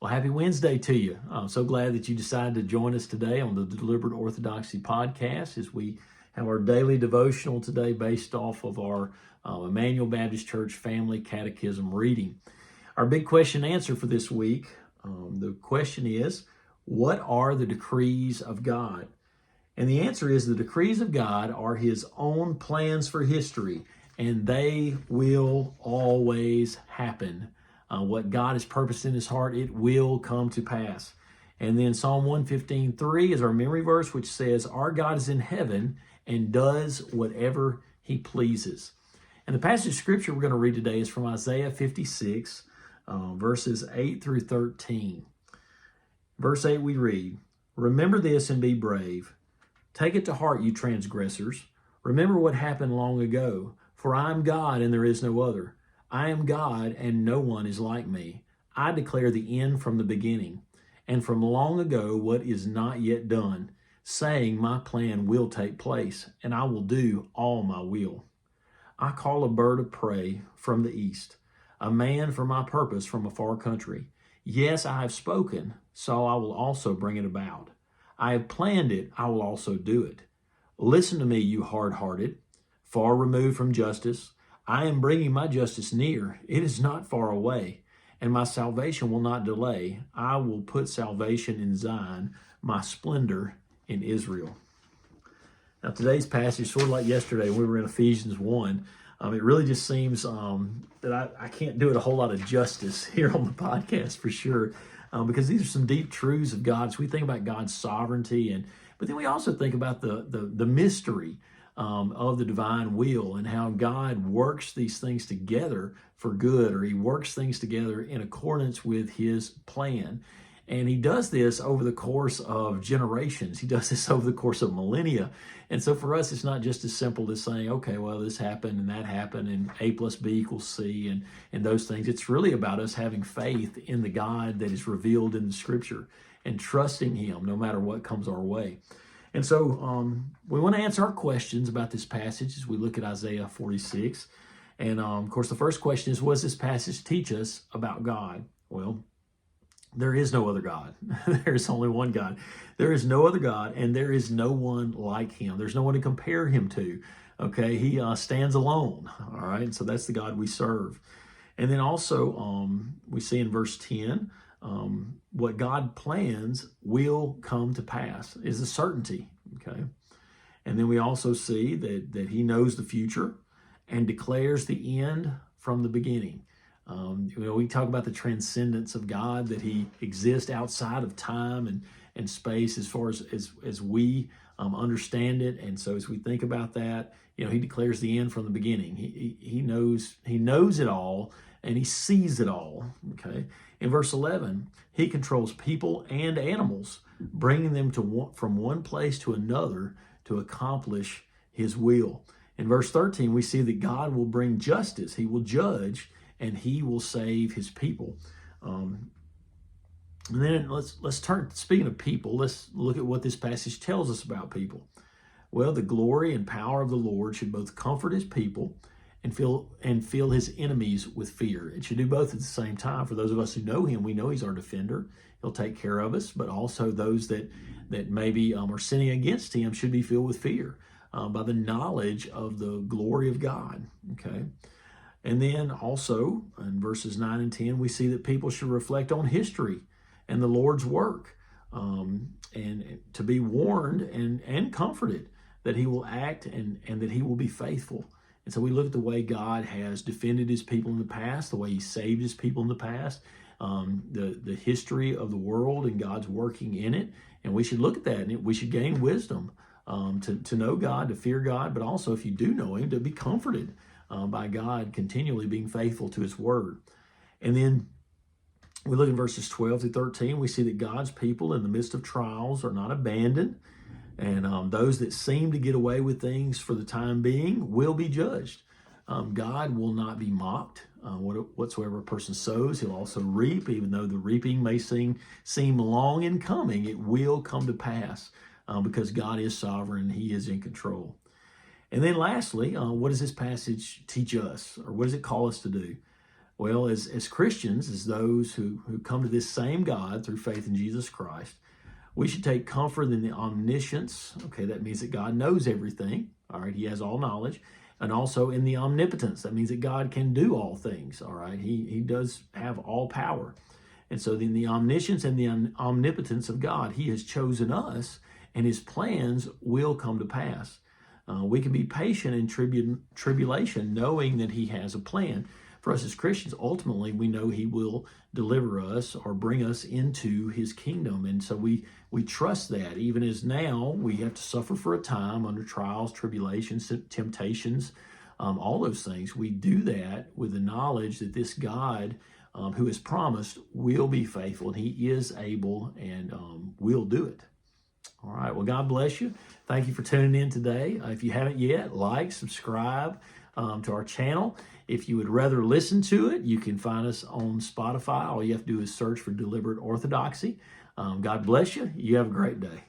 Well, happy Wednesday to you. I'm so glad that you decided to join us today on the Deliberate Orthodoxy podcast as we have our daily devotional today based off of our Emmanuel Baptist Church Family Catechism reading. Our big question and answer for this week, the question is, what are the decrees of God? And the answer is the decrees of God are His own plans for history, and they will always happen. What God has purposed in His heart, it will come to pass. And then Psalm 115:3 is our memory verse, which says, our God is in heaven and does whatever He pleases. And the passage of Scripture we're going to read today is from Isaiah 56, verses 8 through 13. Verse 8 we read, remember this and be brave. Take it to heart, you transgressors. Remember what happened long ago. For I am God and there is no other. I am God and no one is like me. I declare the end from the beginning, and from long ago what is not yet done, saying my plan will take place, and I will do all my will. I call a bird of prey from the east, a man for my purpose from a far country. Yes, I have spoken, so I will also bring it about. I have planned it, I will also do it. Listen to me, you hard-hearted, far removed from justice. I am bringing my justice near. It is not far away, and my salvation will not delay. I will put salvation in Zion, my splendor in Israel. Now, today's passage, sort of like yesterday when we were in Ephesians 1, it really just seems that I can't do it a whole lot of justice here on the podcast for sure, because these are some deep truths of God. So we think about God's sovereignty, but then we also think about the mystery of the divine will and how God works these things together for good, or He works things together in accordance with His plan. And He does this over the course of generations. He does this over the course of millennia. And so for us, it's not just as simple as saying, okay, well, this happened and that happened and A plus B equals C and those things. It's really about us having faith in the God that is revealed in the Scripture and trusting Him no matter what comes our way. And so we want to answer our questions about this passage as we look at Isaiah 46. And of course, the first question is, what does this passage teach us about God? Well, there is no other God. There is only one God. There is no other God, and there is no one like Him. There's no one to compare Him to. Okay, He stands alone. All right, so that's the God we serve. And then also we see in verse 10, what God plans will come to pass is a certainty, okay? And then we also see that He knows the future and declares the end from the beginning. We talk about the transcendence of God, that He exists outside of time and space as far as we understand it. And so as we think about that, He declares the end from the beginning. He knows it all, and He sees it all, okay? In verse 11, He controls people and animals, bringing them from one place to another to accomplish His will. In verse 13, we see that God will bring justice. He will judge, and He will save His people. And then let's turn, speaking of people, let's look at what this passage tells us about people. Well, the glory and power of the Lord should both comfort His people and fill His enemies with fear. It should do both at the same time. For those of us who know Him, we know He's our defender. He'll take care of us, but also those that maybe are sinning against Him should be filled with fear by the knowledge of the glory of God, okay? And then also in verses 9 and 10, we see that people should reflect on history and the Lord's work, and to be warned and comforted that He will act and that He will be faithful. And so we look at the way God has defended His people in the past, the way He saved His people in the past, the history of the world and God's working in it. And we should look at that, and we should gain wisdom to know God, to fear God, but also, if you do know Him, to be comforted by God continually being faithful to His word. And then we look at verses 12 through 13. We see that God's people in the midst of trials are not abandoned. And those that seem to get away with things for the time being will be judged. God will not be mocked. Whatsoever a person sows, he'll also reap. Even though the reaping may seem long in coming, it will come to pass because God is sovereign. He is in control. And then lastly, what does this passage teach us, or what does it call us to do? Well, as Christians, as those who come to this same God through faith in Jesus Christ, we should take comfort in the omniscience. Okay, that means that God knows everything. All right, he has all knowledge. And also in the omnipotence. That means that God can do all things. All right, he does have all power. And so in the omniscience and the omnipotence of God, he has chosen us, and his plans will come to pass. We can be patient in tribulation, knowing that he has a plan. For us as Christians, ultimately, we know he will deliver us or bring us into his kingdom. And so we trust that, even as now we have to suffer for a time under trials, tribulations, temptations, all those things. We do that with the knowledge that this God who has promised will be faithful, and he is able and will do it. All right. Well, God bless you. Thank you for tuning in today. If you haven't yet, like, subscribe to our channel. If you would rather listen to it, you can find us on Spotify. All you have to do is search for Deliberate Orthodoxy. God bless you. You have a great day.